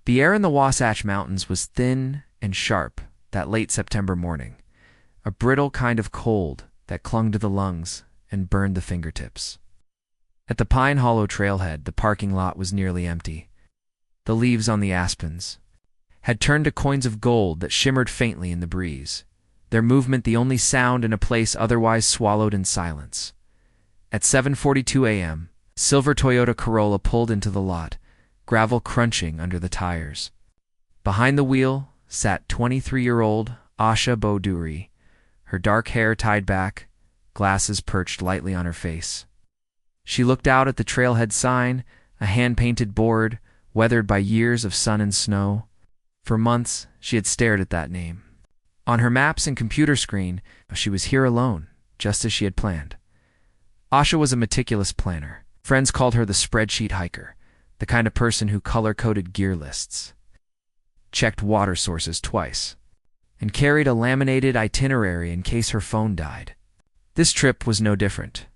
The air in the Wasatch Mountains was thin and sharp that late September morning, a brittle kind of cold that clung to the lungs and burned the fingertips. At the Pine Hollow trailhead, the parking lot was nearly empty. The leaves on the aspens had turned to coins of gold that shimmered faintly in the breeze, their movement the only sound in a place otherwise swallowed in silence. At 7:42 a.m., silver Toyota Corolla pulled into the lot, gravel crunching under the tires. Behind the wheel sat 23-year-old Asha Bhaduri, her dark hair tied back, glasses perched lightly on her face. She looked out at the trailhead sign, a hand-painted board, weathered by years of sun and snow. For months, she had stared at that name. On her maps and computer screen, she was here alone, just as she had planned. Asha was a meticulous planner. Friends called her the spreadsheet hiker, the kind of person who color-coded gear lists, checked water sources twice, and carried a laminated itinerary in case her phone died. This trip was no different.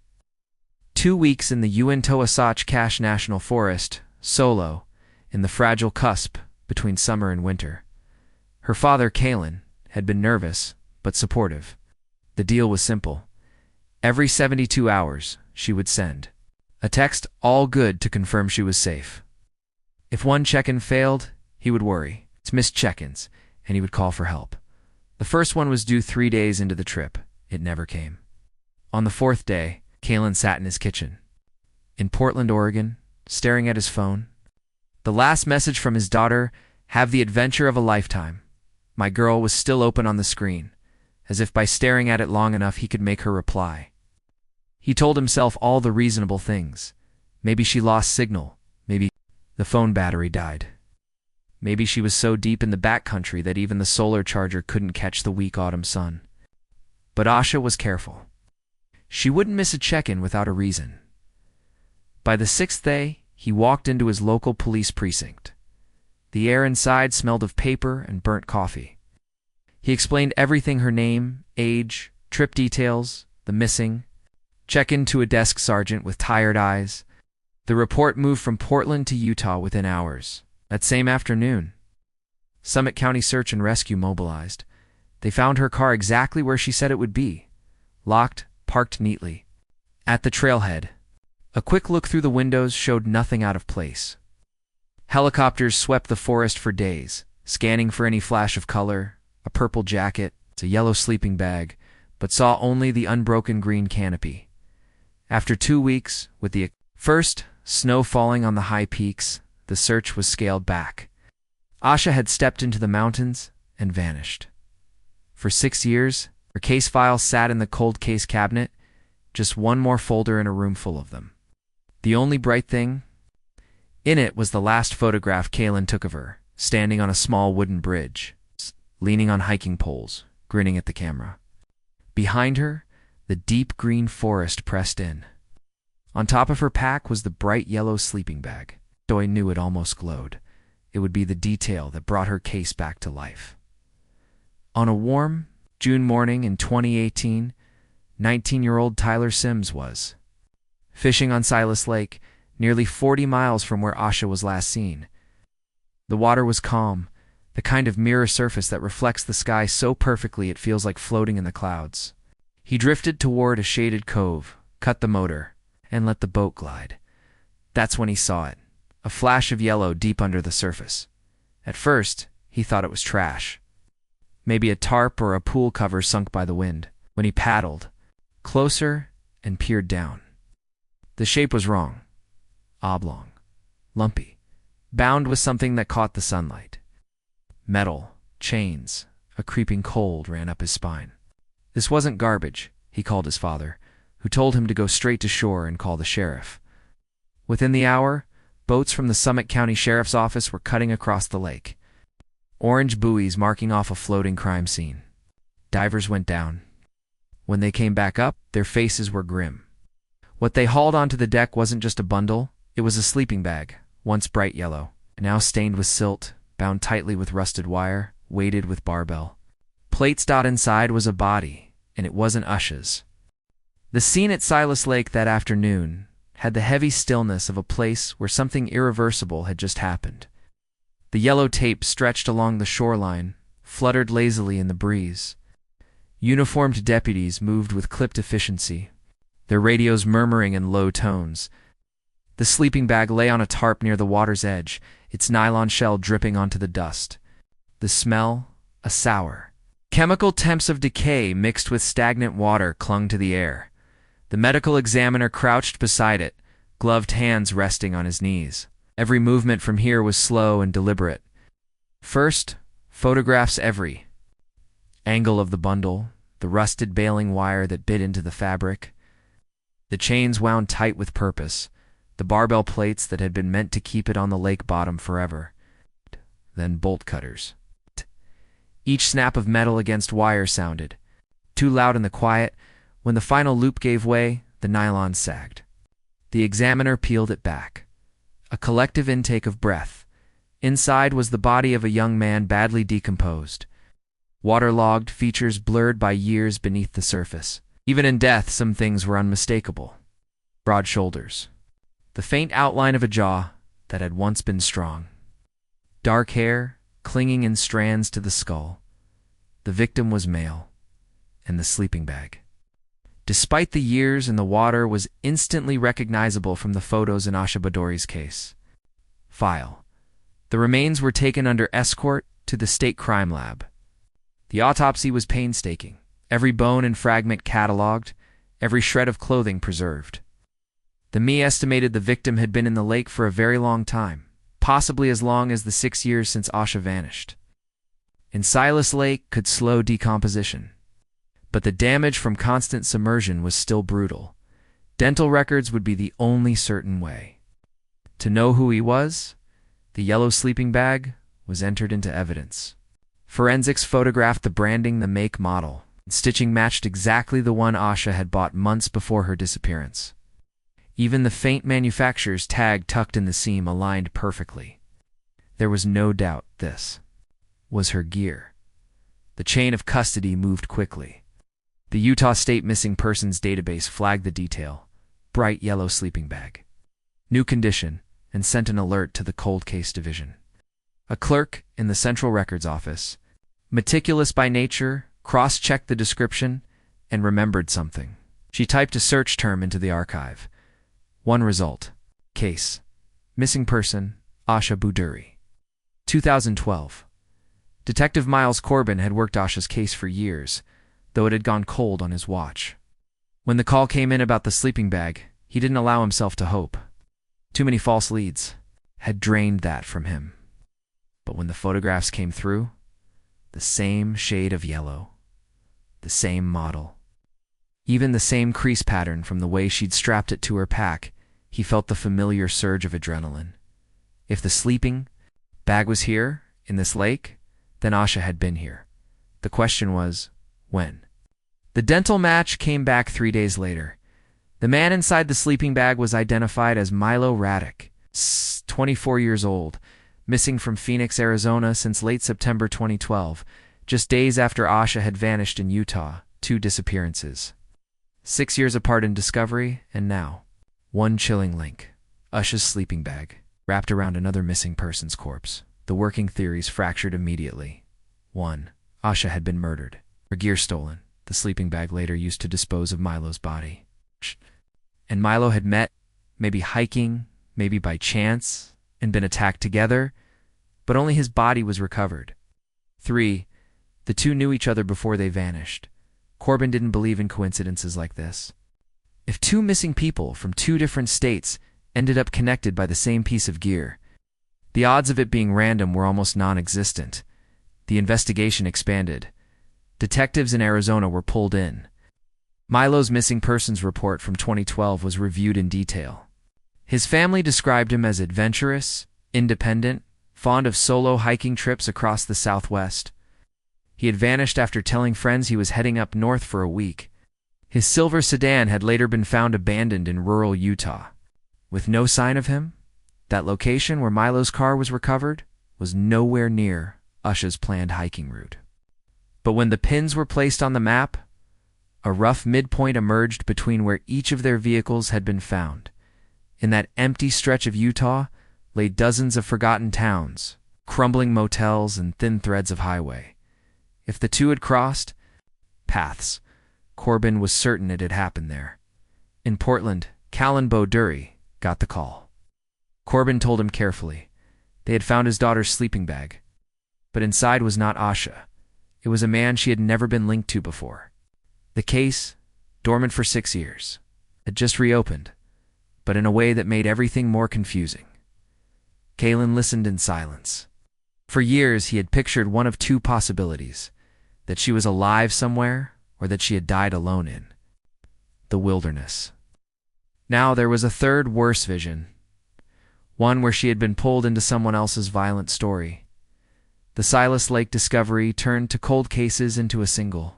2 weeks in the Uinta-Wasatch National Forest, solo, in the fragile cusp between summer and winter. Her father, Kalen, had been nervous, but supportive. The deal was simple. Every 72 hours, she would send a text, all good, to confirm she was safe. If one check-in failed, he would worry. It's missed check-ins, and he would call for help. The first one was due 3 days into the trip. It never came. On the 4th day, Kalen sat in his kitchen in Portland, Oregon, staring at his phone. The last message from his daughter, "Have the adventure of a lifetime. My girl," was still open on the screen, as if by staring at it long enough he could make her reply. He told himself all the reasonable things. Maybe she lost signal. Maybe the phone battery died. Maybe she was so deep in the backcountry that even the solar charger couldn't catch the weak autumn sun. But Asha was careful. She wouldn't miss a check-in without a reason. By the 6th day, he walked into his local police precinct. The air inside smelled of paper and burnt coffee. He explained everything: her name, age, trip details, the missing. Check-in to a desk sergeant with tired eyes. The report moved from Portland to Utah within hours. That same afternoon, Summit County Search and Rescue mobilized. They found her car exactly where she said it would be, locked, parked neatly. At the trailhead, a quick look through the windows showed nothing out of place. Helicopters swept the forest for days, scanning for any flash of color, a purple jacket, a yellow sleeping bag, but saw only the unbroken green canopy. After 2 weeks, with the first snow falling on the high peaks, the search was scaled back. Asha had stepped into the mountains and vanished. For 6 years, her case files sat in the cold case cabinet, just one more folder in a room full of them. The only bright thing in it was the last photograph Kalen took of her, standing on a small wooden bridge, leaning on hiking poles, grinning at the camera. Behind her, the deep green forest pressed in. On top of her pack was the bright yellow sleeping bag. Joy knew it almost glowed. It would be the detail that brought her case back to life. On a warm June morning in 2018, 19-year-old Tyler Sims was fishing on Silas Lake, nearly 40 miles from where Asha was last seen. The water was calm, the kind of mirror surface that reflects the sky so perfectly it feels like floating in the clouds. He drifted toward a shaded cove, cut the motor, and let the boat glide. That's when he saw it, a flash of yellow deep under the surface. At first, he thought it was trash. Maybe a tarp or a pool cover sunk by the wind. When he paddled closer and peered down, the shape was wrong. Oblong, lumpy, bound with something that caught the sunlight. Metal, chains, a creeping cold ran up his spine. This wasn't garbage, he called his father, who told him to go straight to shore and call the sheriff. Within the hour, boats from the Summit County Sheriff's Office were cutting across the lake, orange buoys marking off a floating crime scene. Divers went down. When they came back up, their faces were grim. What they hauled onto the deck wasn't just a bundle, it was a sleeping bag, once bright yellow, now stained with silt, bound tightly with rusted wire, weighted with barbell. Plates dot inside was a body, and it wasn't Asha's. The scene at Silas Lake that afternoon had the heavy stillness of a place where something irreversible had just happened. The yellow tape stretched along the shoreline, fluttered lazily in the breeze. Uniformed deputies moved with clipped efficiency, their radios murmuring in low tones. The sleeping bag lay on a tarp near the water's edge, its nylon shell dripping onto the dust. The smell, a sour, chemical temps of decay mixed with stagnant water, clung to the air. The medical examiner crouched beside it, gloved hands resting on his knees. Every movement from here was slow and deliberate. First, photographs every angle of the bundle, the rusted baling wire that bit into the fabric, the chains wound tight with purpose, the barbell plates that had been meant to keep it on the lake bottom forever. Then bolt cutters. Each snap of metal against wire sounded too loud in the quiet. When the final loop gave way, the nylon sagged. The examiner peeled it back. A collective intake of breath. Inside was the body of a young man badly decomposed. Waterlogged, features blurred by years beneath the surface. Even in death, some things were unmistakable. Broad shoulders. The faint outline of a jaw that had once been strong. Dark hair, clinging in strands to the skull. The victim was male, and the sleeping bag, despite the years in the water, was instantly recognizable from the photos in Asha Bhaduri's case. File. The remains were taken under escort to the state crime lab. The autopsy was painstaking, every bone and fragment catalogued, every shred of clothing preserved. The ME estimated the victim had been in the lake for a very long time, possibly as long as the 6 years since Asha vanished. In Silas Lake could slow decomposition. But the damage from constant submersion was still brutal. Dental records would be the only certain way. To know who he was, the yellow sleeping bag was entered into evidence. Forensics photographed the branding, the make, model. Stitching matched exactly the one Asha had bought months before her disappearance. Even the faint manufacturer's tag tucked in the seam aligned perfectly. There was no doubt this was her gear. The chain of custody moved quickly. The Utah State Missing Persons Database flagged the detail, bright yellow sleeping bag. New condition, and sent an alert to the Cold Case Division. A clerk in the Central Records Office, meticulous by nature, cross-checked the description and remembered something. She typed a search term into the archive. One result. Case. Missing person, Asha Bhaduri. 2012. Detective Miles Corbin had worked Asha's case for years, though it had gone cold on his watch. When the call came in about the sleeping bag, he didn't allow himself to hope. Too many false leads had drained that from him. But when the photographs came through, the same shade of yellow, the same model, even the same crease pattern from the way she'd strapped it to her pack, he felt the familiar surge of adrenaline. If the sleeping bag was here, in this lake, then Asha had been here. The question was, when? The dental match came back 3 days later. The man inside the sleeping bag was identified as Milo Raddick, 24 years old, missing from Phoenix, Arizona since late September 2012, just days after Asha had vanished in Utah. 2 disappearances. 6 years apart in discovery, and now, one chilling link. Asha's sleeping bag, wrapped around another missing person's corpse. The working theories fractured immediately. 1. Asha had been murdered. Her gear stolen. The sleeping bag later used to dispose of Milo's body. And Milo had met, maybe hiking, maybe by chance, and been attacked together, but only his body was recovered. 3. The two knew each other before they vanished. Corbin didn't believe in coincidences like this. If 2 missing people from 2 different states ended up connected by the same piece of gear, the odds of it being random were almost non-existent. The investigation expanded. Detectives in Arizona were pulled in. Milo's missing persons report from 2012 was reviewed in detail. His family described him as adventurous, independent, fond of solo hiking trips across the Southwest. He had vanished after telling friends he was heading up north for a week. His silver sedan had later been found abandoned in rural Utah. With no sign of him, that location where Milo's car was recovered was nowhere near Asha's planned hiking route. But when the pins were placed on the map, a rough midpoint emerged between where each of their vehicles had been found. In that empty stretch of Utah lay dozens of forgotten towns, crumbling motels and thin threads of highway. If the two had crossed paths, Corbin was certain it had happened there. In Portland, Asha Bhaduri got the call. Corbin told him carefully. They had found his daughter's sleeping bag. But inside was not Asha. It was a man she had never been linked to before. The case, dormant for 6 years, had just reopened, but in a way that made everything more confusing. Kalen listened in silence. For years he had pictured one of two possibilities, that she was alive somewhere or that she had died alone in the wilderness. Now there was a third worse vision, one where she had been pulled into someone else's violent story. The Silas Lake discovery turned to cold cases into a single,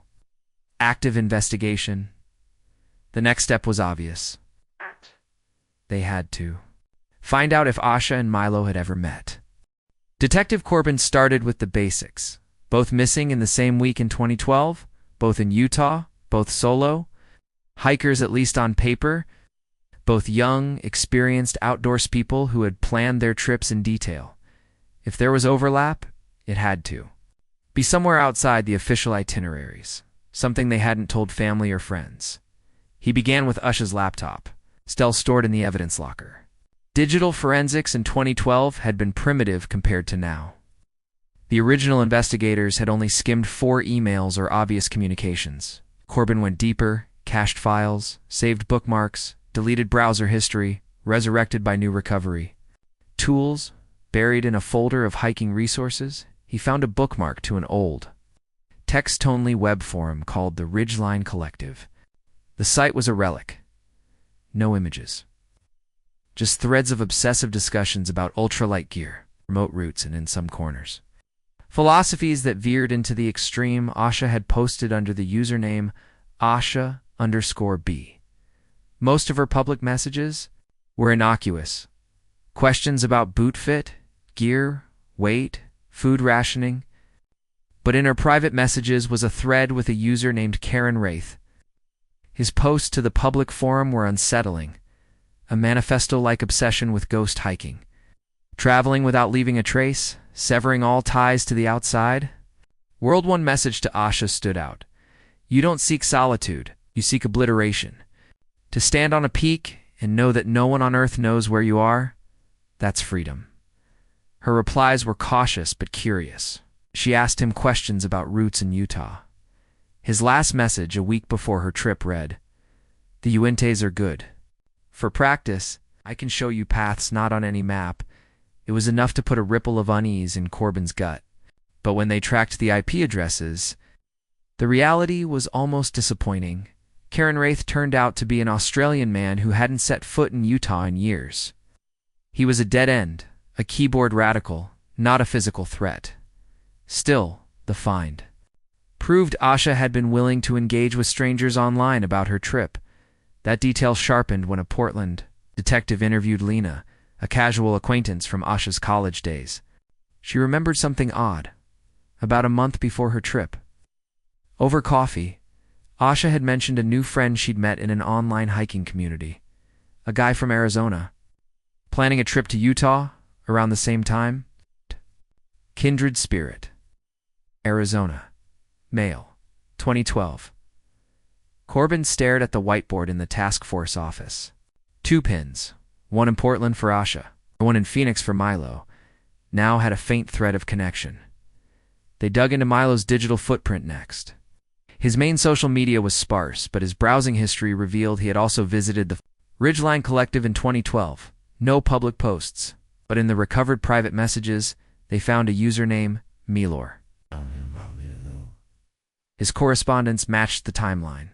active investigation. The next step was obvious. They had to find out if Asha and Milo had ever met. Detective Corbin started with the basics. Both missing in the same week in 2012, both in Utah, both solo, hikers at least on paper, both young, experienced outdoors people who had planned their trips in detail. If there was overlap, it had to be somewhere outside the official itineraries, something they hadn't told family or friends. He began with Asha's laptop, still stored in the evidence locker. Digital forensics in 2012 had been primitive compared to now. The original investigators had only skimmed 4 emails or obvious communications. Corbin went deeper, cached files, saved bookmarks, deleted browser history, resurrected by new recovery. Tools, buried in a folder of hiking resources, he found a bookmark to an old, text-only web forum called the Ridgeline Collective. The site was a relic. No images. Just threads of obsessive discussions about ultralight gear, remote routes, and in some corners, philosophies that veered into the extreme. Asha had posted under the username Asha_B. Most of her public messages were innocuous. Questions about boot fit, gear, weight, food rationing. But in her private messages was a thread with a user named Karen Wraith. His posts to the public forum were unsettling, a manifesto-like obsession with ghost hiking. Traveling without leaving a trace, severing all ties to the outside. World One message to Asha stood out. You don't seek solitude, you seek obliteration. To stand on a peak and know that no one on earth knows where you are, that's freedom. Her replies were cautious but curious. She asked him questions about routes in Utah. His last message a week before her trip read, "The Uintas are good. For practice, I can show you paths not on any map." It was enough to put a ripple of unease in Corbin's gut. But when they tracked the IP addresses, the reality was almost disappointing. Karen Wraith turned out to be an Australian man who hadn't set foot in Utah in years. He was a dead end, a keyboard radical, not a physical threat. Still, the find proved Asha had been willing to engage with strangers online about her trip. That detail sharpened when a Portland detective interviewed Lena, a casual acquaintance from Asha's college days. She remembered something odd. About a month before her trip, over coffee, Asha had mentioned a new friend she'd met in an online hiking community, a guy from Arizona, planning a trip to Utah around the same time. Kindred spirit. Arizona. Male. 2012. Corbin stared at the whiteboard in the task force office. 2 pins, one in Portland for Asha, one in Phoenix for Milo, now had a faint thread of connection. They dug into Milo's digital footprint next. His main social media was sparse, but his browsing history revealed he had also visited the Ridgeline Collective in 2012. No public posts, but in the recovered private messages, they found a username, Milor. His correspondence matched the timeline,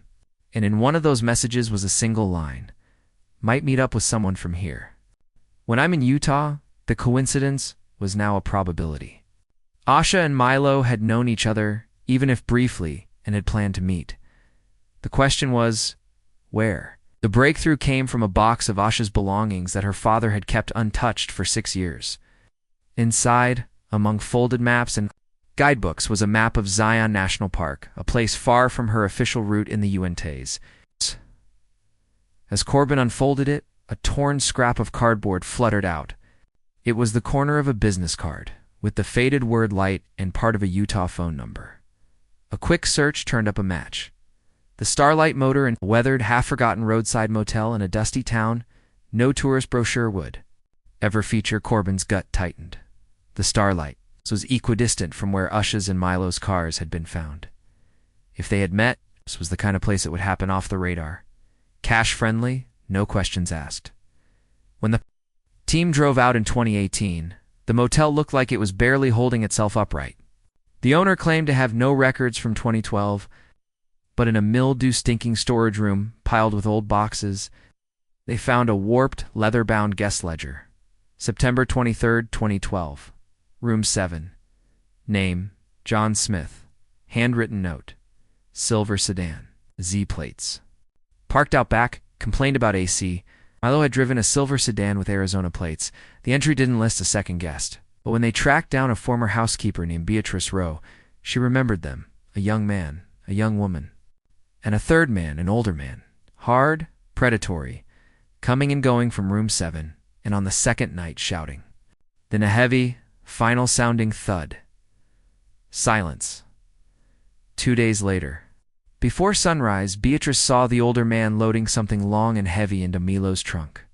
and in one of those messages was a single line, "Might meet up with someone from here. When I'm in Utah," the coincidence was now a probability. Asha and Milo had known each other, even if briefly, and had planned to meet. The question was, where? The breakthrough came from a box of Asha's belongings that her father had kept untouched for 6 years. Inside, among folded maps and guidebooks, was a map of Zion National Park, a place far from her official route in the Uintas. As Corbin unfolded it, a torn scrap of cardboard fluttered out. It was the corner of a business card, with the faded word light and part of a Utah phone number. A quick search turned up a match. The Starlight Motor and weathered, half-forgotten roadside motel in a dusty town no tourist brochure would ever feature. Corbin's gut tightened. The Starlight was equidistant from where Asha's and Milo's cars had been found. If they had met, this was the kind of place it would happen off the radar. Cash-friendly, no questions asked. When the team drove out in 2018, the motel looked like it was barely holding itself upright. The owner claimed to have no records from 2012, but in a mildew-stinking storage room piled with old boxes, they found a warped, leather-bound guest ledger. September 23, 2012. Room 7. Name, John Smith. Handwritten note. Silver sedan. Z-plates. Parked out back, complained about AC. Milo had driven a silver sedan with Arizona plates. The entry didn't list a second guest, but when they tracked down a former housekeeper named Beatrice Rowe, she remembered them. A young man, a young woman, and a third man, an older man. Hard, predatory, coming and going from room 7, and on the second night shouting. Then a heavy, final-sounding thud. Silence. 2 days later. Before sunrise, Beatrice saw the older man loading something long and heavy into Milo's trunk.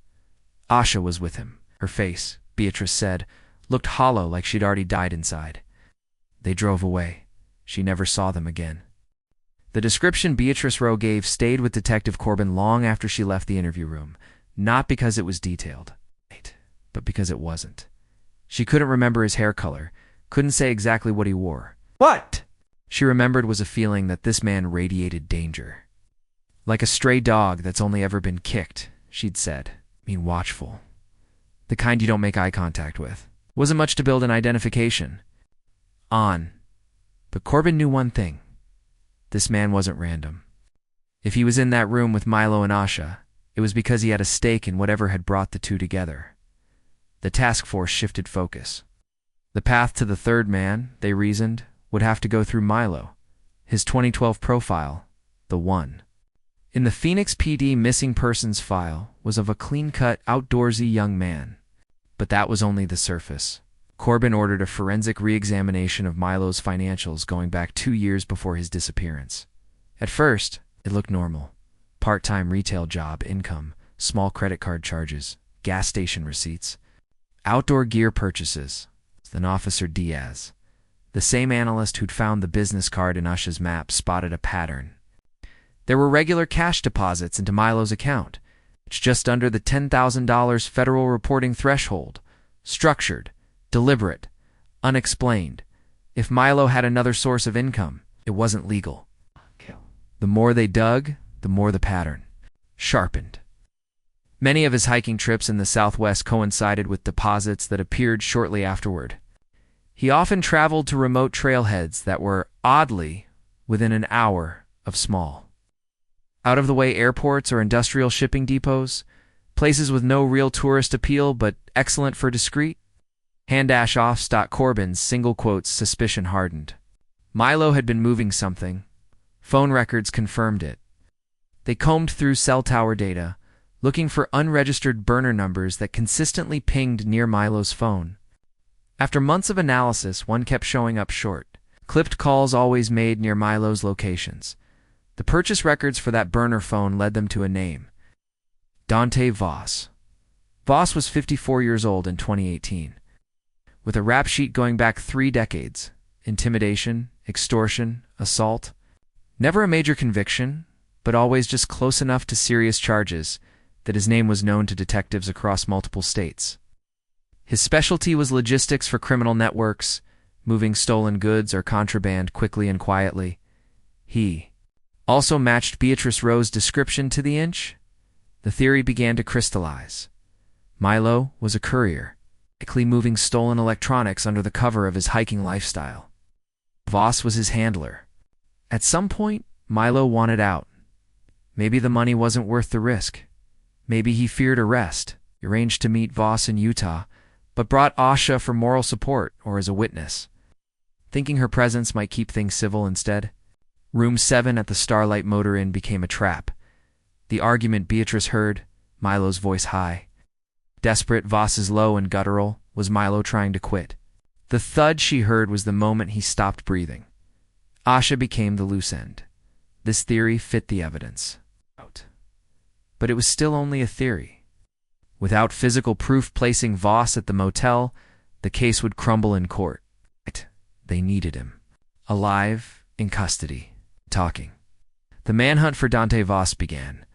Asha was with him. Her face, Beatrice said, looked hollow like she'd already died inside. They drove away. She never saw them again. The description Beatrice Rowe gave stayed with Detective Corbin long after she left the interview room, not because it was detailed, but because it wasn't. She couldn't remember his hair color, couldn't say exactly what he wore. What she remembered was a feeling that this man radiated danger. Like a stray dog that's only ever been kicked, she'd said, watchful. The kind you don't make eye contact with. Wasn't much to build an identification on. But Corbin knew one thing. This man wasn't random. If he was in that room with Milo and Asha, it was because he had a stake in whatever had brought the two together. The task force shifted focus. The path to the third man, they reasoned, would have to go through Milo, his 2012 profile, the one. In the Phoenix PD missing persons file was of a clean-cut, outdoorsy young man. But that was only the surface. Corbin ordered a forensic re-examination of Milo's financials going back 2 years before his disappearance. At first, it looked normal. Part-time retail job, income, small credit card charges, gas station receipts, outdoor gear purchases. Then Officer Diaz, the same analyst who'd found the business card in Asha's map, spotted a pattern. There were regular cash deposits into Milo's account. It's just under the $10,000 federal reporting threshold. Structured, deliberate, unexplained. If Milo had another source of income, it wasn't legal. The more they dug, the more the pattern sharpened. Many of his hiking trips in the Southwest coincided with deposits that appeared shortly afterward. He often traveled to remote trailheads that were, oddly, within an hour of small, out-of-the-way airports or industrial shipping depots, places with no real tourist appeal but excellent for discreet. Hand-off. Corbin's single quotes suspicion hardened. Milo had been moving something. Phone records confirmed it. They combed through cell tower data, looking for unregistered burner numbers that consistently pinged near Milo's phone. After months of analysis, one kept showing up short. Clipped calls always made near Milo's locations. The purchase records for that burner phone led them to a name. Dante Voss. Voss was 54 years old in 2018. With a rap sheet going back 3 decades. Intimidation, extortion, assault. Never a major conviction, but always just close enough to serious charges that his name was known to detectives across multiple states. His specialty was logistics for criminal networks, moving stolen goods or contraband quickly and quietly. He also matched Beatrice Rowe's description to the inch. The theory began to crystallize. Milo was a courier, likely moving stolen electronics under the cover of his hiking lifestyle. Voss was his handler. At some point, Milo wanted out. Maybe the money wasn't worth the risk. Maybe he feared arrest, arranged to meet Voss in Utah, but brought Asha for moral support or as a witness, thinking her presence might keep things civil instead. Room 7 at the Starlight Motor Inn became a trap. The argument Beatrice heard, Milo's voice high. Desperate, Voss's low and guttural, was Milo trying to quit. The thud she heard was the moment he stopped breathing. Asha became the loose end. This theory fit the evidence. But it was still only a theory. Without physical proof placing Voss at the motel, the case would crumble in court. They needed him. Alive, in custody, talking. The manhunt for Dante Voss began.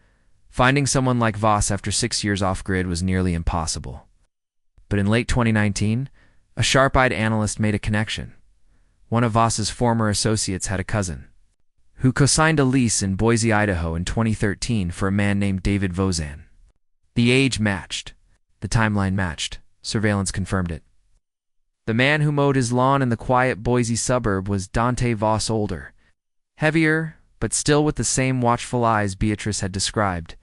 Finding someone like Voss after 6 years off-grid was nearly impossible. But in late 2019, a sharp-eyed analyst made a connection. One of Voss's former associates had a cousin who co-signed a lease in Boise, Idaho in 2013 for a man named David Vozan. The age matched. The timeline matched. Surveillance confirmed it. The man who mowed his lawn in the quiet Boise suburb was Dante Voss older. Heavier, but still with the same watchful eyes Beatrice had described.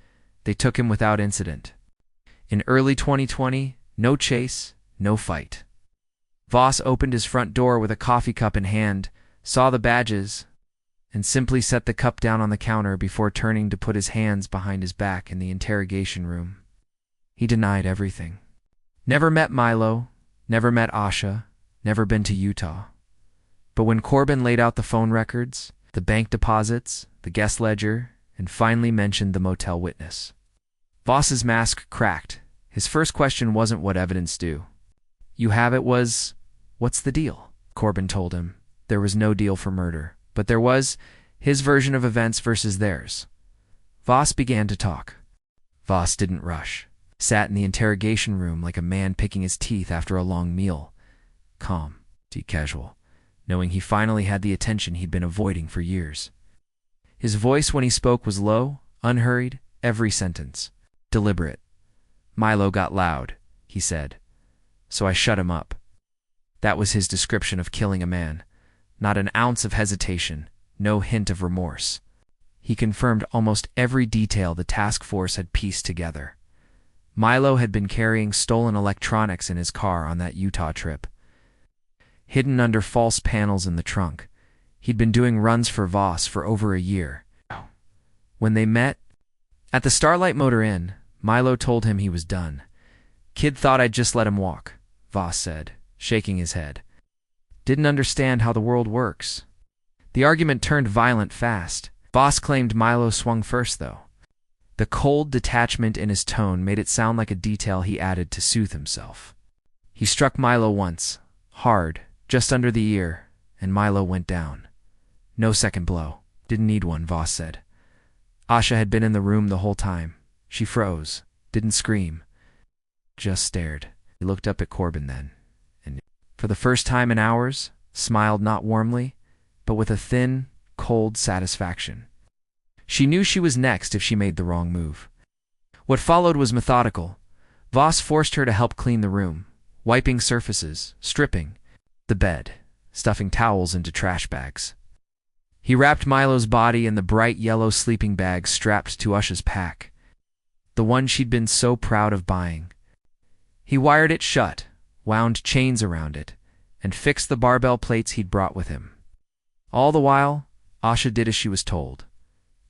They took him without incident. In early 2020, no chase, no fight. Voss opened his front door with a coffee cup in hand, saw the badges, and simply set the cup down on the counter before turning to put his hands behind his back in the interrogation room. He denied everything. Never met Milo, never met Asha, never been to Utah. But when Corbin laid out the phone records, the bank deposits, the guest ledger, and finally mentioned the motel witness, Voss's mask cracked. His first question wasn't what evidence do. You have it was, what's the deal? Corbin told him. There was no deal for murder, but there was his version of events versus theirs. Voss began to talk. Voss didn't rush. Sat in the interrogation room like a man picking his teeth after a long meal. Calm, casual, knowing he finally had the attention he'd been avoiding for years. His voice when he spoke was low, unhurried, every sentence deliberate. Milo got loud, he said, so I shut him up. That was his description of killing a man. Not an ounce of hesitation, no hint of remorse. He confirmed almost every detail the task force had pieced together. Milo had been carrying stolen electronics in his car on that Utah trip. Hidden under false panels in the trunk, he'd been doing runs for Voss for over a year. When they met at the Starlight Motor Inn, Milo told him he was done. Kid thought I'd just let him walk, Voss said, shaking his head. Didn't understand how the world works. The argument turned violent fast. Voss claimed Milo swung first, though. The cold detachment in his tone made it sound like a detail he added to soothe himself. He struck Milo once, hard, just under the ear, and Milo went down. No second blow. Didn't need one, Voss said. Asha had been in the room the whole time. She froze, didn't scream, just stared. He looked up at Corbin then, and for the first time in hours, smiled not warmly, but with a thin, cold satisfaction. She knew she was next if she made the wrong move. What followed was methodical. Voss forced her to help clean the room, wiping surfaces, stripping the bed, stuffing towels into trash bags. He wrapped Milo's body in the bright yellow sleeping bag strapped to Usha's pack, the one she'd been so proud of buying. He wired it shut, wound chains around it, and fixed the barbell plates he'd brought with him. All the while, Asha did as she was told.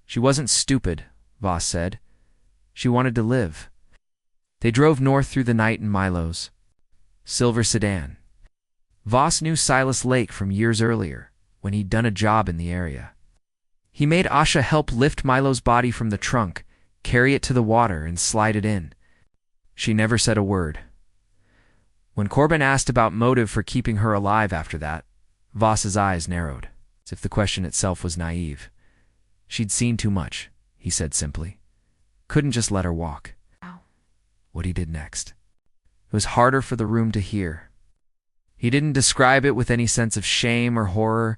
She wasn't stupid, Voss said. She wanted to live. They drove north through the night in Milo's silver sedan. Voss knew Silas Lake from years earlier, when he'd done a job in the area. He made Asha help lift Milo's body from the trunk, carry it to the water, and slide it in. She never said a word. When Corbin asked about motive for keeping her alive after that, Voss's eyes narrowed, as if the question itself was naive. She'd seen too much, he said simply. Couldn't just let her walk. What he did next. It was harder for the room to hear. He didn't describe it with any sense of shame or horror,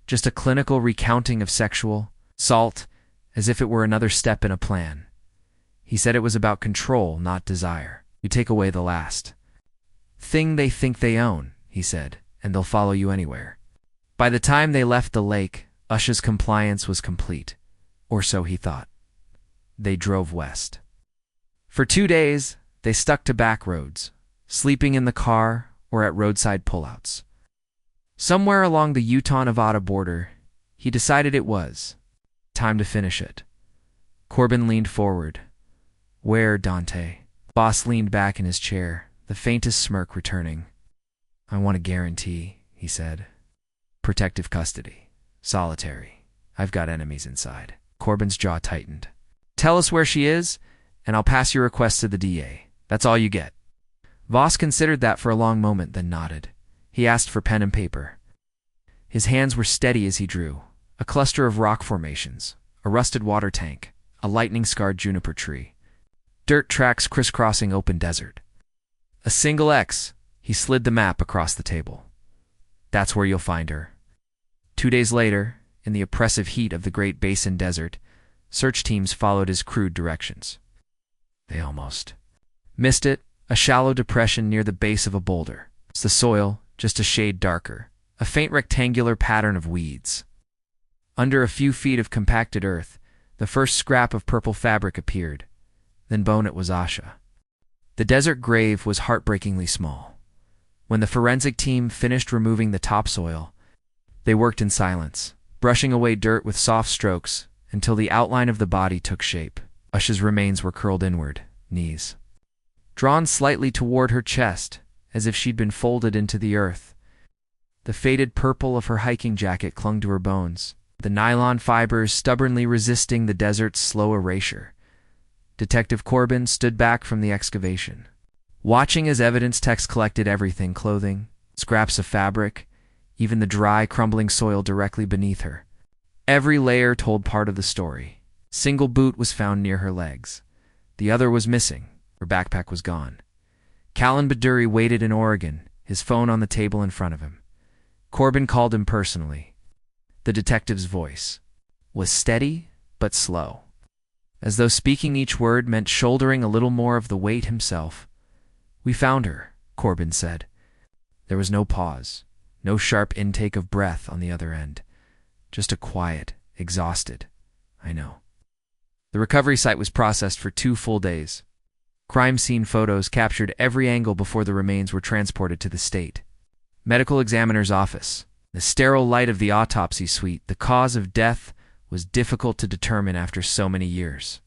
just a clinical recounting of sexual assault, as if it were another step in a plan. He said it was about control, not desire. You take away the last thing they think they own, he said, and they'll follow you anywhere. By the time they left the lake, Usha's compliance was complete, or so he thought. They drove west. For 2 days, they stuck to back roads, sleeping in the car or at roadside pullouts. Somewhere along the Utah-Nevada border, he decided it was time to finish it. Corbin leaned forward. Where, Dante? Voss leaned back in his chair, the faintest smirk returning. I want a guarantee, he said. Protective custody. Solitary. I've got enemies inside. Corbin's jaw tightened. Tell us where she is, and I'll pass your request to the DA. That's all you get. Voss considered that for a long moment, then nodded. He asked for pen and paper. His hands were steady as he drew. A cluster of rock formations, a rusted water tank, a lightning-scarred juniper tree. Dirt tracks crisscrossing open desert. A single X. He slid the map across the table. That's where you'll find her. 2 days later, in the oppressive heat of the Great Basin Desert, search teams followed his crude directions. They almost missed it, a shallow depression near the base of a boulder. It's the soil, just a shade darker, a faint rectangular pattern of weeds. Under a few feet of compacted earth, the first scrap of purple fabric appeared. Then bone it was Asha. The desert grave was heartbreakingly small. When the forensic team finished removing the topsoil, they worked in silence, brushing away dirt with soft strokes until the outline of the body took shape. Asha's remains were curled inward, knees drawn slightly toward her chest, as if she'd been folded into the earth. The faded purple of her hiking jacket clung to her bones, the nylon fibers stubbornly resisting the desert's slow erasure. Detective Corbin stood back from the excavation, watching as evidence techs collected everything: clothing, scraps of fabric, even the dry, crumbling soil directly beneath her. Every layer told part of the story. Single boot was found near her legs. The other was missing. Her backpack was gone. Asha Bhaduri waited in Oregon, his phone on the table in front of him. Corbin called him personally. The detective's voice was steady but slow, as though speaking each word meant shouldering a little more of the weight himself. We found her, Corbin said. There was no pause, no sharp intake of breath on the other end. Just a quiet, exhausted, I know. The recovery site was processed for 2 full days. Crime scene photos captured every angle before the remains were transported to the state medical examiner's office. The sterile light of the autopsy suite, the cause of death was difficult to determine after so many years.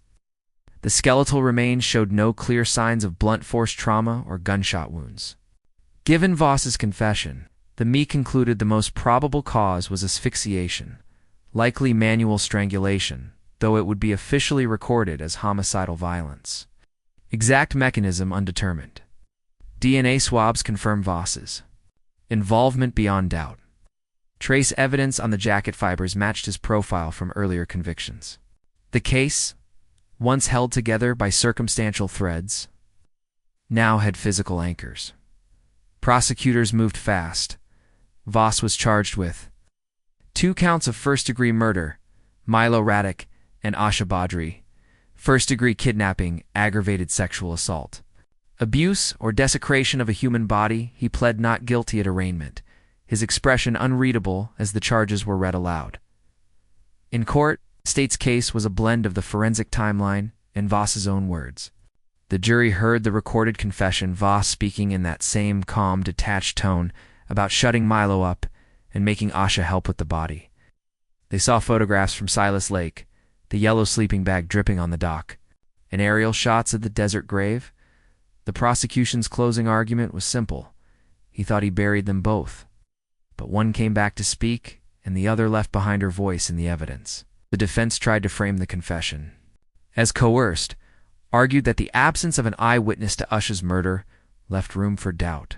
The skeletal remains showed no clear signs of blunt force trauma or gunshot wounds. Given Voss's confession, the ME concluded the most probable cause was asphyxiation, likely manual strangulation, though it would be officially recorded as homicidal violence. Exact mechanism undetermined. DNA swabs confirm Voss's involvement beyond doubt. Trace evidence on the jacket fibers matched his profile from earlier convictions. The case, once held together by circumstantial threads, now had physical anchors. Prosecutors moved fast. Voss was charged with 2 counts of first-degree murder, Milo Radek and Asha Bhaduri, first-degree kidnapping, aggravated sexual assault. Abuse or desecration of a human body, he pled not guilty at arraignment, his expression unreadable as the charges were read aloud. In court, the state's case was a blend of the forensic timeline and Voss's own words. The jury heard the recorded confession, Voss speaking in that same calm, detached tone about shutting Milo up and making Asha help with the body. They saw photographs from Silas Lake, the yellow sleeping bag dripping on the dock, and aerial shots of the desert grave. The prosecution's closing argument was simple. He thought he buried them both. But one came back to speak, and the other left behind her voice in the evidence. The defense tried to frame the confession as coerced, argued that the absence of an eyewitness to Asha's murder left room for doubt.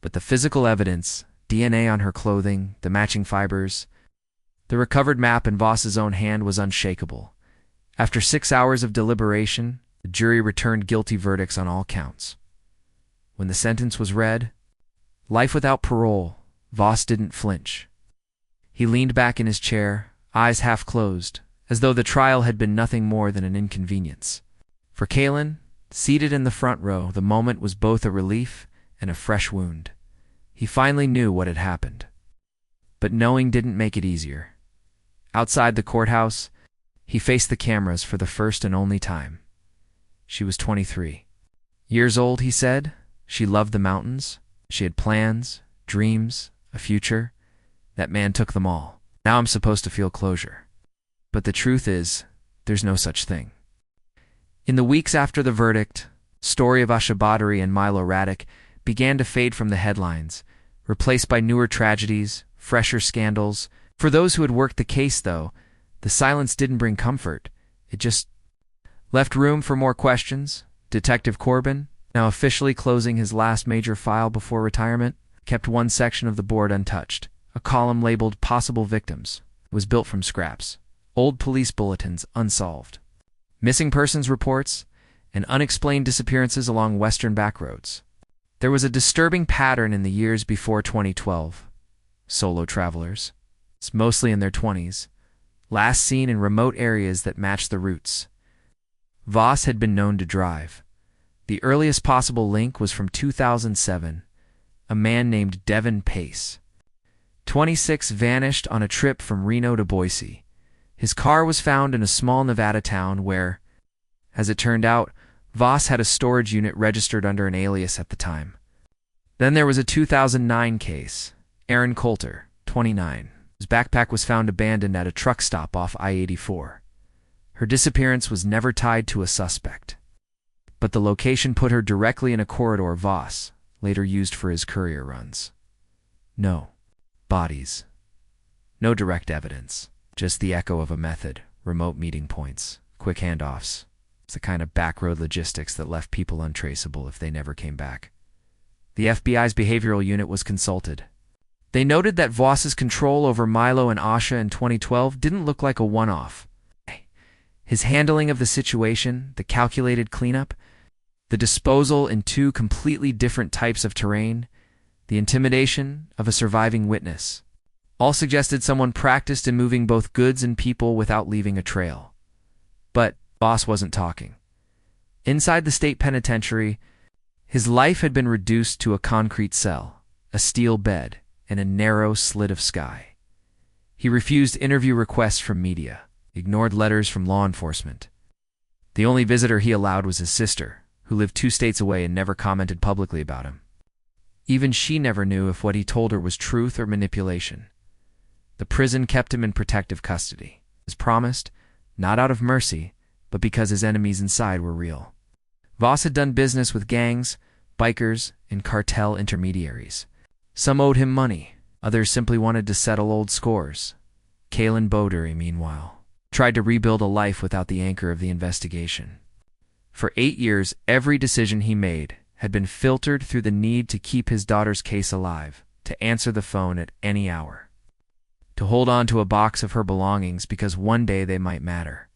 But the physical evidence, DNA on her clothing, the matching fibers, the recovered map in Voss's own hand was unshakable. After 6 hours of deliberation, the jury returned guilty verdicts on all counts. When the sentence was read, life without parole, Voss didn't flinch. He leaned back in his chair, eyes half closed, as though the trial had been nothing more than an inconvenience. For Kalin, seated in the front row, the moment was both a relief and a fresh wound. He finally knew what had happened. But knowing didn't make it easier. Outside the courthouse, he faced the cameras for the first and only time. She was 23. Years old, he said. She loved the mountains. She had plans, dreams, a future. That man took them all. Now I'm supposed to feel closure. But the truth is, there's no such thing. In the weeks after the verdict, the story of Asha Bhaduri and Milo Radek began to fade from the headlines, replaced by newer tragedies, fresher scandals. For those who had worked the case, though, the silence didn't bring comfort. It just left room for more questions. Detective Corbin, now officially closing his last major file before retirement, kept one section of the board untouched. A column labeled Possible Victims was built from scraps. Old police bulletins unsolved. Missing persons reports and unexplained disappearances along western backroads. There was a disturbing pattern in the years before 2012. Solo travelers, mostly in their 20s, last seen in remote areas that matched the routes. Voss had been known to drive. The earliest possible link was from 2007. A man named Devin Pace, 26, vanished on a trip from Reno to Boise. His car was found in a small Nevada town where, as it turned out, Voss had a storage unit registered under an alias at the time. Then there was a 2009 case. Erin Coulter, 29, whose backpack was found abandoned at a truck stop off I-84. Her disappearance was never tied to a suspect, but the location put her directly in a corridor Voss later used for his courier runs. No bodies. No direct evidence. Just the echo of a method, remote meeting points, quick handoffs. It's the kind of backroad logistics that left people untraceable if they never came back. The FBI's behavioral unit was consulted. They noted that Voss's control over Milo and Asha in 2012 didn't look like a one-off. His handling of the situation, the calculated cleanup, the disposal in two completely different types of terrain, the intimidation of a surviving witness, all suggested someone practiced in moving both goods and people without leaving a trail. But Voss wasn't talking. Inside the state penitentiary, his life had been reduced to a concrete cell, a steel bed, and a narrow slit of sky. He refused interview requests from media, ignored letters from law enforcement. The only visitor he allowed was his sister, who lived 2 states away and never commented publicly about him. Even she never knew if what he told her was truth or manipulation. The prison kept him in protective custody, as promised, not out of mercy, but because his enemies inside were real. Voss had done business with gangs, bikers, and cartel intermediaries. Some owed him money, others simply wanted to settle old scores. Kalen Bhaduri, meanwhile, tried to rebuild a life without the anchor of the investigation. For 8 years, every decision he made had been filtered through the need to keep his daughter's case alive, to answer the phone at any hour, to hold on to a box of her belongings because one day they might matter.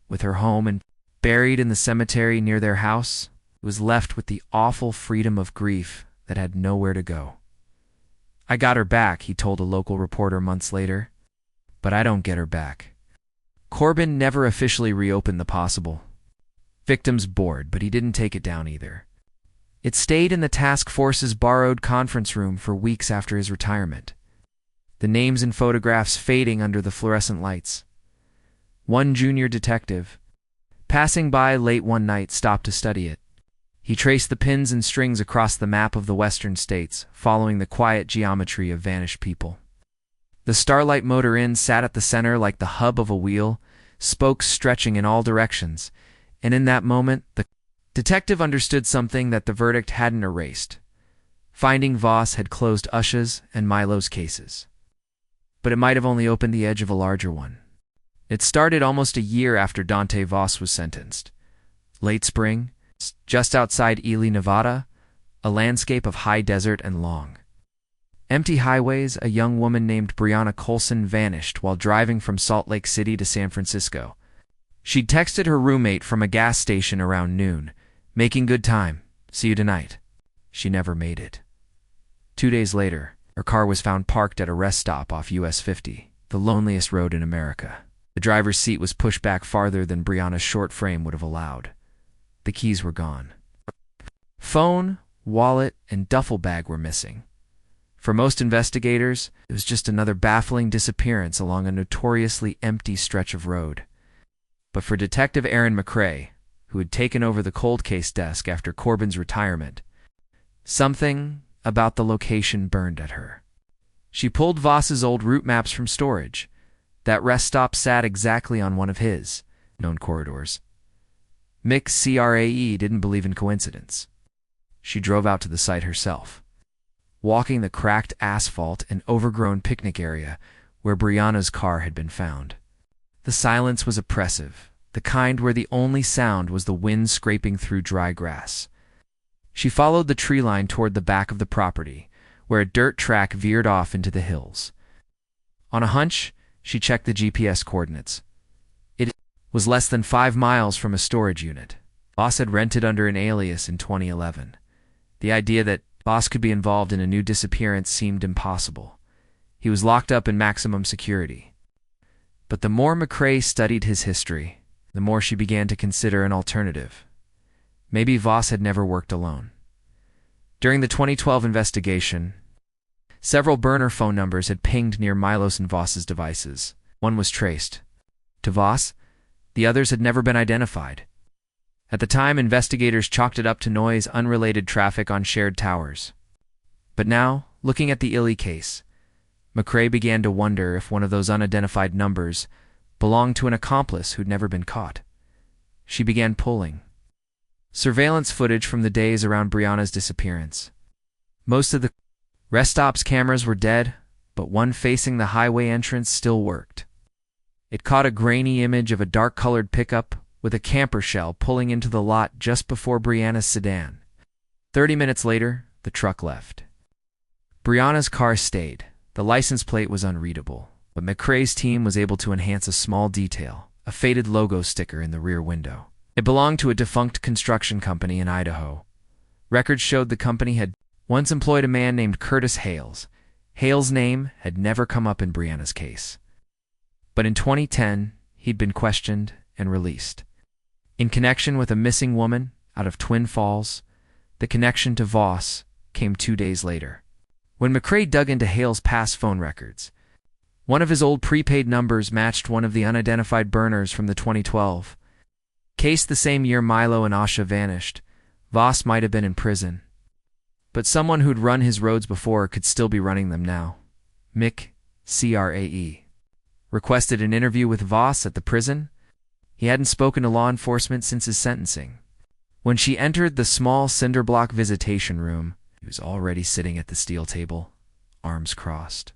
With her home and buried in the cemetery near their house, he was left with the awful freedom of grief that had nowhere to go. "I got her back," he told a local reporter months later, "but I don't get her back." Corbin never officially reopened the Possible Victims Board, but he didn't take it down either. It stayed in the task force's borrowed conference room for weeks after his retirement, the names and photographs fading under the fluorescent lights. One junior detective, passing by late one night, stopped to study it. He traced the pins and strings across the map of the western states, following the quiet geometry of vanished people. The Starlight Motor Inn sat at the center like the hub of a wheel, spokes stretching in all directions, and in that moment, the detective understood something that the verdict hadn't erased. Finding Voss had closed Asha's and Milo's cases. But it might have only opened the edge of a larger one. It started almost a year after Dante Voss was sentenced. Late spring, just outside Ely, Nevada, a landscape of high desert and long empty highways. A young woman named Brianna Colson vanished while driving from Salt Lake City to San Francisco. She'd texted her roommate from a gas station around noon, "Making good time. See you tonight." She never made it. 2 days later, her car was found parked at a rest stop off US 50, the loneliest road in America. The driver's seat was pushed back farther than Brianna's short frame would have allowed. The keys were gone. Phone, wallet, and duffel bag were missing. For most investigators, it was just another baffling disappearance along a notoriously empty stretch of road. But for Detective Aaron McCrae, who had taken over the cold case desk after Corbin's retirement, something about the location burned at her. She pulled Voss's old route maps from storage. That rest stop sat exactly on one of his known corridors. Mick CRAE didn't believe in coincidence. She drove out to the site herself. walking the cracked asphalt and overgrown picnic area where Brianna's car had been found. The silence was oppressive, the kind where the only sound was the wind scraping through dry grass. She followed the tree line toward the back of the property, where a dirt track veered off into the hills. On a hunch, she checked the GPS coordinates. It was less than 5 miles from a storage unit. Voss had rented under an alias in 2011. The idea that Voss could be involved in a new disappearance seemed impossible. He was locked up in maximum security. But the more McCrae studied his history, the more she began to consider an alternative. Maybe Voss had never worked alone. During the 2012 investigation, several burner phone numbers had pinged near Milos and Voss's devices. One was traced to Voss. The others had never been identified. At the time, investigators chalked it up to noise, unrelated traffic on shared towers. But now, looking at the Illy case, McCrae began to wonder if one of those unidentified numbers belonged to an accomplice who'd never been caught. She began pulling surveillance footage from the days around Brianna's disappearance. Most of the rest stops cameras were dead, but one facing the highway entrance still worked. It caught a grainy image of a dark-colored pickup with a camper shell pulling into the lot just before Brianna's sedan. 30 minutes later, the truck left. Brianna's car stayed. The license plate was unreadable, but McCrae's team was able to enhance a small detail, a faded logo sticker in the rear window. It belonged to a defunct construction company in Idaho. Records showed the company had once employed a man named Curtis Hales. Hales' name had never come up in Brianna's case. But in 2010, he'd been questioned and released. In connection with a missing woman out of Twin Falls, the connection to Voss came 2 days later. When McCrae dug into Hale's past phone records, one of his old prepaid numbers matched one of the unidentified burners from the 2012 case. The same year Milo and Asha vanished, Voss might have been in prison. But someone who'd run his roads before could still be running them now. Mick, CRAE, requested an interview with Voss at the prison. He hadn't spoken to law enforcement since his sentencing. When she entered the small cinderblock visitation room, he was already sitting at the steel table, arms crossed,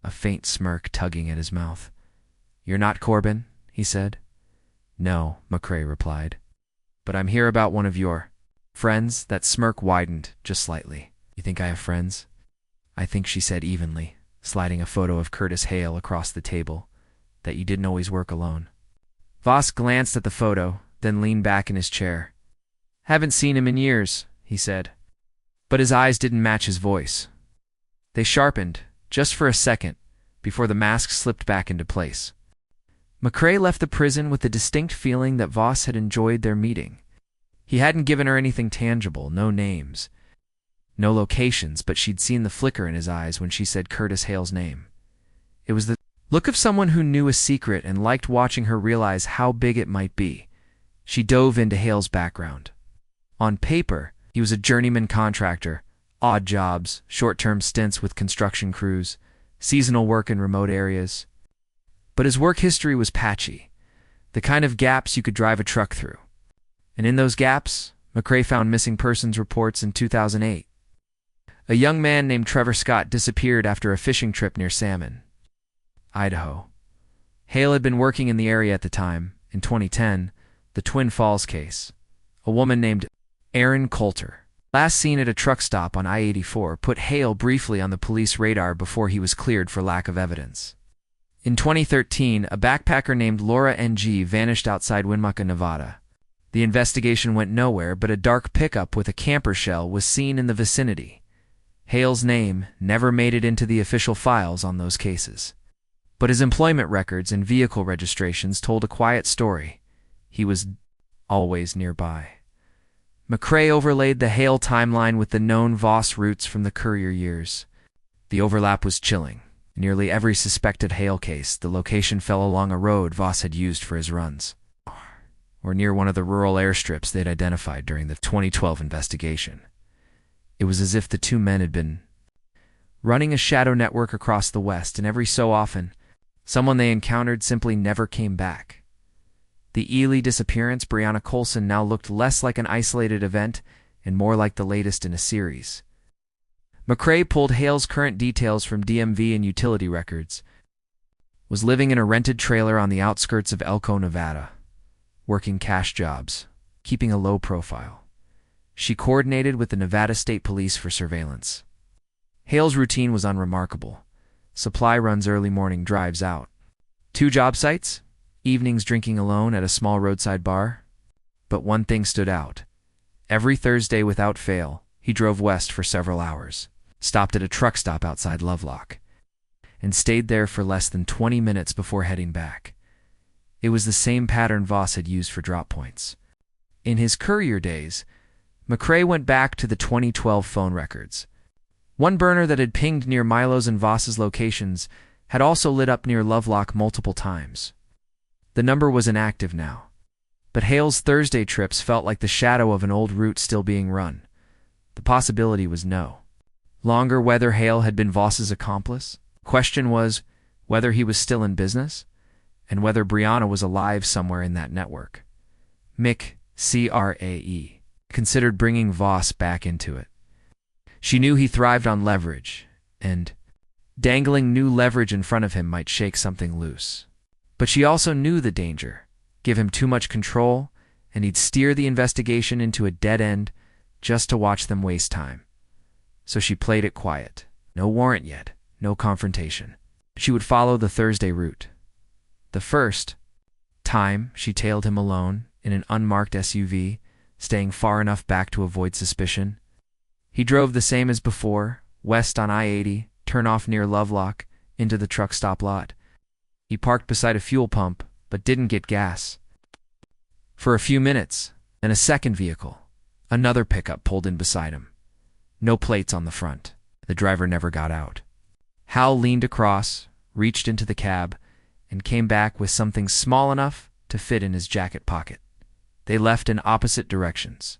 a faint smirk tugging at his mouth. "You're not Corbin?" he said. "No," McCrae replied. "But I'm here about one of your friends." That smirk widened just slightly. "You think I have friends?" "I think," she said evenly, sliding a photo of Curtis Hale across the table, "that you didn't always work alone." Voss glanced at the photo, then leaned back in his chair. "Haven't seen him in years," he said. But his eyes didn't match his voice. They sharpened, just for a second, before the mask slipped back into place. McCrae left the prison with the distinct feeling that Voss had enjoyed their meeting. He hadn't given her anything tangible, no names, no locations, but she'd seen the flicker in his eyes when she said Curtis Hale's name. It was the look of someone who knew a secret and liked watching her realize how big it might be. She dove into Hale's background. On paper, he was a journeyman contractor, odd jobs, short-term stints with construction crews, seasonal work in remote areas. But his work history was patchy, the kind of gaps you could drive a truck through. And in those gaps, McCrae found missing persons reports in 2008. A young man named Trevor Scott disappeared after a fishing trip near Salmon, Idaho. Hale had been working in the area at the time. In 2010, the Twin Falls case. A woman named Erin Coulter, last seen at a truck stop on I-84, put Hale briefly on the police radar before he was cleared for lack of evidence. In 2013, a backpacker named Laura Ng vanished outside Winnemucca, Nevada. The investigation went nowhere, but a dark pickup with a camper shell was seen in the vicinity. Hale's name never made it into the official files on those cases. But his employment records and vehicle registrations told a quiet story. He was always nearby. McCrae overlaid the Hale timeline with the known Voss roots from the Courier years. The overlap was chilling. In nearly every suspected Hale case, the location fell along a road Voss had used for his runs, or near one of the rural airstrips they'd identified during the 2012 investigation. It was as if the two men had been running a shadow network across the West, and every so often, someone they encountered simply never came back. The Ely disappearance, Brianna Colson, now looked less like an isolated event and more like the latest in a series. McCrae pulled Hale's current details from DMV and utility records. Was living in a rented trailer on the outskirts of Elko, Nevada, working cash jobs, keeping a low profile. She coordinated with the Nevada State Police for surveillance. Hale's routine was unremarkable. Supply runs, early morning drives out. 2 job sites, evenings drinking alone at a small roadside bar. But one thing stood out. Every Thursday without fail, he drove west for several hours, stopped at a truck stop outside Lovelock, and stayed there for less than 20 minutes before heading back. It was the same pattern Voss had used for drop points. In his courier days, McCrae went back to the 2012 phone records. One burner that had pinged near Milo's and Voss's locations had also lit up near Lovelock multiple times. The number was inactive now, but Hale's Thursday trips felt like the shadow of an old route still being run. The possibility was no longer whether Hale had been Voss's accomplice. Question was whether he was still in business, and whether Brianna was alive somewhere in that network. Mick, CRAE, considered bringing Voss back into it. She knew he thrived on leverage, and dangling new leverage in front of him might shake something loose. But she also knew the danger, give him too much control, and he'd steer the investigation into a dead end just to watch them waste time. So she played it quiet. No warrant yet, no confrontation. She would follow the Thursday route. The first time, she tailed him alone in an unmarked SUV, staying far enough back to avoid suspicion. He drove the same as before, west on I-80, turn off near Lovelock, into the truck stop lot. He parked beside a fuel pump, but didn't get gas. For a few minutes, then a second vehicle, another pickup, pulled in beside him. No plates on the front. The driver never got out. Hal leaned across, reached into the cab, and came back with something small enough to fit in his jacket pocket. They left in opposite directions.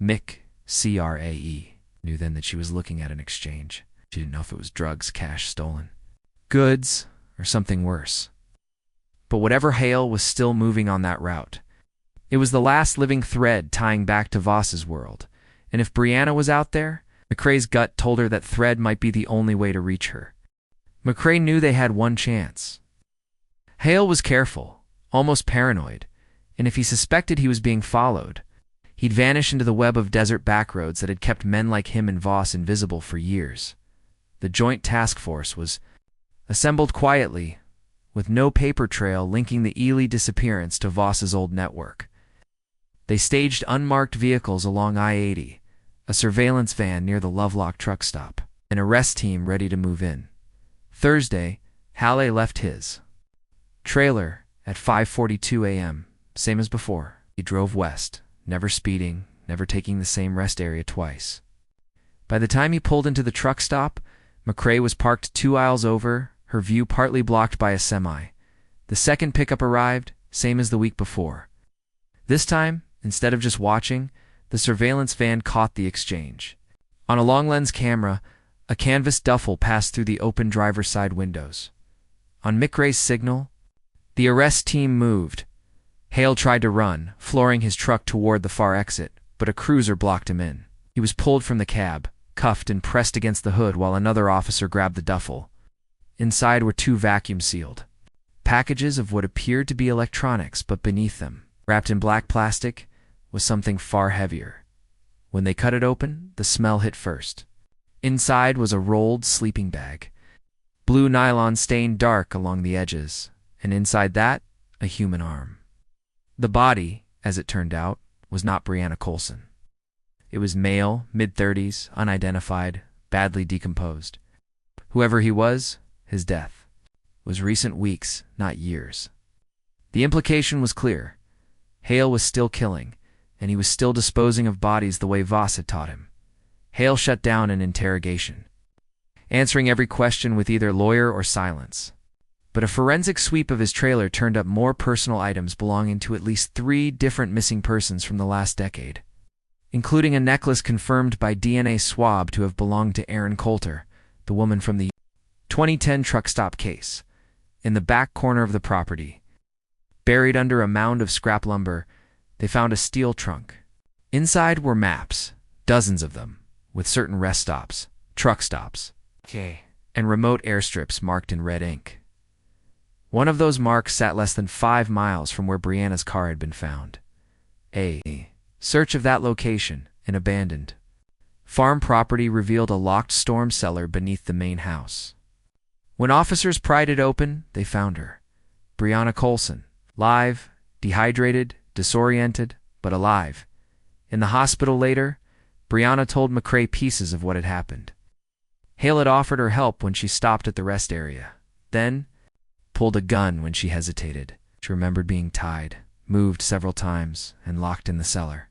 Mick, CRAE, knew then that she was looking at an exchange. She didn't know if it was drugs, cash stolen, goods, or something worse. But whatever Hale was still moving on that route. It was the last living thread tying back to Voss's world, and if Brianna was out there, McCrae's gut told her that thread might be the only way to reach her. McCrae knew they had one chance. Hale was careful, almost paranoid, and if he suspected he was being followed, he'd vanish into the web of desert backroads that had kept men like him and Voss invisible for years. The joint task force was assembled quietly, with no paper trail linking the Ely disappearance to Voss's old network. They staged unmarked vehicles along I-80, a surveillance van near the Lovelock truck stop, an arrest team ready to move in. Thursday, Halle left his trailer at 5:42 a.m., same as before. He drove west, never speeding, never taking the same rest area twice. By the time he pulled into the truck stop, McCrae was parked 2 aisles over, her view partly blocked by a semi. The second pickup arrived, same as the week before. This time, instead of just watching, the surveillance van caught the exchange. On a long-lens camera, a canvas duffel passed through the open driver's side windows. On McRae's signal, the arrest team moved. Hale tried to run, flooring his truck toward the far exit, but a cruiser blocked him in. He was pulled from the cab, cuffed and pressed against the hood while another officer grabbed the duffel. Inside were 2 vacuum-sealed packages of what appeared to be electronics, but beneath them, wrapped in black plastic, was something far heavier. When they cut it open, the smell hit first. Inside was a rolled sleeping bag, blue nylon stained dark along the edges, and inside that, a human arm. The body, as it turned out, was not Brianna Colson. It was male, mid-30s, unidentified, badly decomposed. Whoever he was, his death was recent weeks, not years. The implication was clear. Hale was still killing, and he was still disposing of bodies the way Voss had taught him. Hale shut down an interrogation, answering every question with either lawyer or silence. But a forensic sweep of his trailer turned up more personal items belonging to at least 3 different missing persons from the last decade, including a necklace confirmed by DNA swab to have belonged to Erin Coulter, the woman from the 2010 truck stop case. In the back corner of the property, buried under a mound of scrap lumber, they found a steel trunk. Inside were maps, dozens of them, with certain rest stops, truck stops, and remote airstrips marked in red ink. One of those marks sat less than 5 miles from where Brianna's car had been found. A search of that location, an abandoned farm property, revealed a locked storm cellar beneath the main house. When officers pried it open, they found her, Brianna Colson, live, dehydrated, disoriented, but alive. In the hospital later, Brianna told McCrae pieces of what had happened. Hale had offered her help when she stopped at the rest area, then pulled a gun when she hesitated. She remembered being tied, moved several times, and locked in the cellar.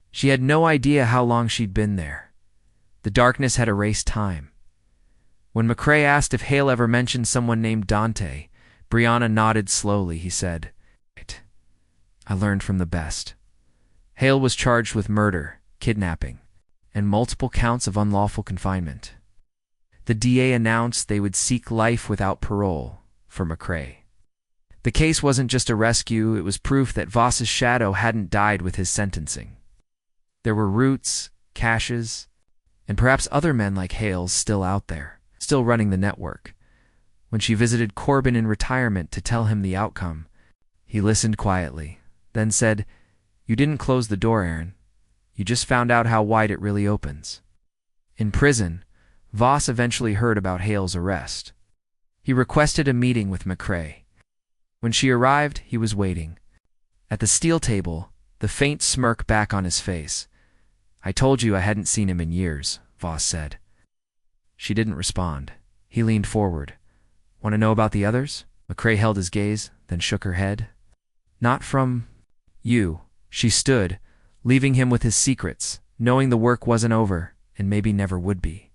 She had no idea how long she'd been there. The darkness had erased time. When McCrae asked if Hale ever mentioned someone named Dante, Brianna nodded slowly. He said, "I learned from the best." Hale was charged with murder, kidnapping, and multiple counts of unlawful confinement. The DA announced they would seek life without parole for McCrae. The case wasn't just a rescue, it was proof that Voss's shadow hadn't died with his sentencing. There were Roots, Caches, and perhaps other men like Hale's still out there, still running the network. When she visited Corbin in retirement to tell him the outcome, he listened quietly, then said, "You didn't close the door, Aaron. You just found out how wide it really opens." In prison, Voss eventually heard about Hale's arrest. He requested a meeting with McCrae. When she arrived, he was waiting. At the steel table, the faint smirk back on his face. "I told you I hadn't seen him in years," Voss said. She didn't respond. He leaned forward. "Want to know about the others?" McCrae held his gaze, then shook her head. "Not from you." She stood, leaving him with his secrets, knowing the work wasn't over and maybe never would be.